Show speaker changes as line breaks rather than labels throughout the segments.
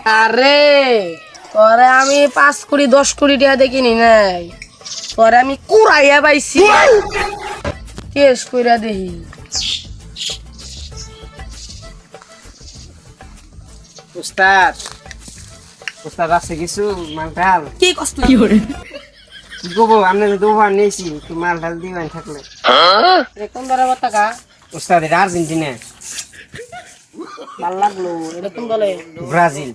আরে তোরে আমি 5 কোটি 10 কোটি টাকা দেখিনি নাই, তোরে আমি কুড়াইয়া পাইছি, কেস কইরা দেহি।
উস্তাদ উস্তাদ আছে কিছু মালটাল
কি কষ্ট কি করে
কি করবো আপনি তো দোকান নিয়েছি একটু মালটাল দিবেন থাকলে।
কোন ধরে টাকা
উস্তাদ এটা আর্জেন্টিনা।
ভাল লাগলো, এটা কোন বলে?
ব্রাজিল।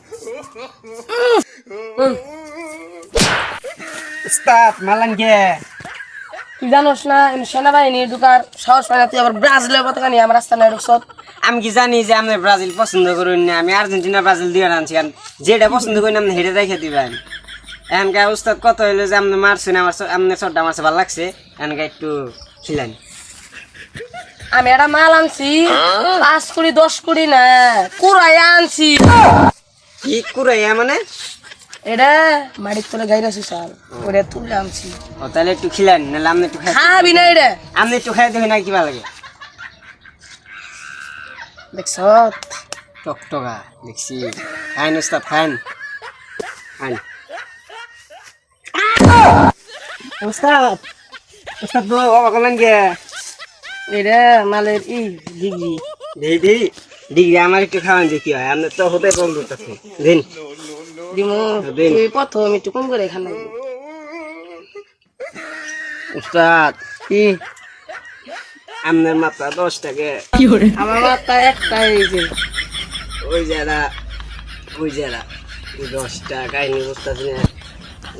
উস্তাদ মালান কে
তুই জানোস না সেনাবাহিনীর ঢুকার সাহস পায় না, তুই আবার ব্রাজিলের পতাকা নিয়ে আমার রাস্তা নাই ঢুকছ।
আমি কি জানি যে আপনি ব্রাজিল পছন্দ করুন না, আমি আর্জেন্টিনা ব্রাজিল দিয়ে আনছি, কারণ যেটা পছন্দ করি আপনি হেঁটে রেখে দিবেন। এখানকার উস্তাদ কত হইলো যে আপনি মারছেন, আমার আপনার চটটা মারছে ভালো লাগছে, এখানকার একটু খিলেন।
আমি একটা মাল আনছি 5 কোটি 10 কোটি না, কুড়াইয়া আনছি।
কি কুড়াইয়া মানে?
এটা মাটির তলে গাইরা সুসাল, ওটা তুলে আনছি।
ও তাহলে একটু খিলেন, নাহলে আপনি একটু খাই,
খাবি না এটা?
আপনি একটু খাই দেখেন না কি ভালো লাগে।
দেখছ
টকটকা দেখছি, খাইন উস্তাদ খাইন খাইন। উস্তাদ উস্তাদ বাবা বলেন কে
এটা মালের ডিগ্রি
দিদি ডিগ্রি আমার একটু খাওয়ান যে কি হয়, আপনার তো হতে কম করতেছে দিন
দিমু।
দিন।
তুই প্রথম একটু কম করে খান।
উস্তাদ
কি
আপনার মাত্রা 10 টাকা,
আমার মাথা একটাই, এই যে
ওই যারা 10 টাকা কাহিনী বুঝতেছি না।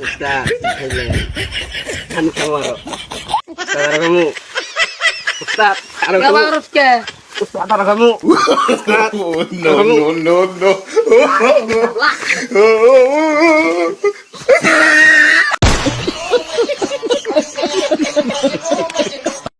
উস্তাদ খাইলে আমি খাওয়ারো উস্তাদ আর খামু, উস্তাদ আরো খামু,
বাবা কে
উস্তাদ আর খামু, উস্তাদ
no.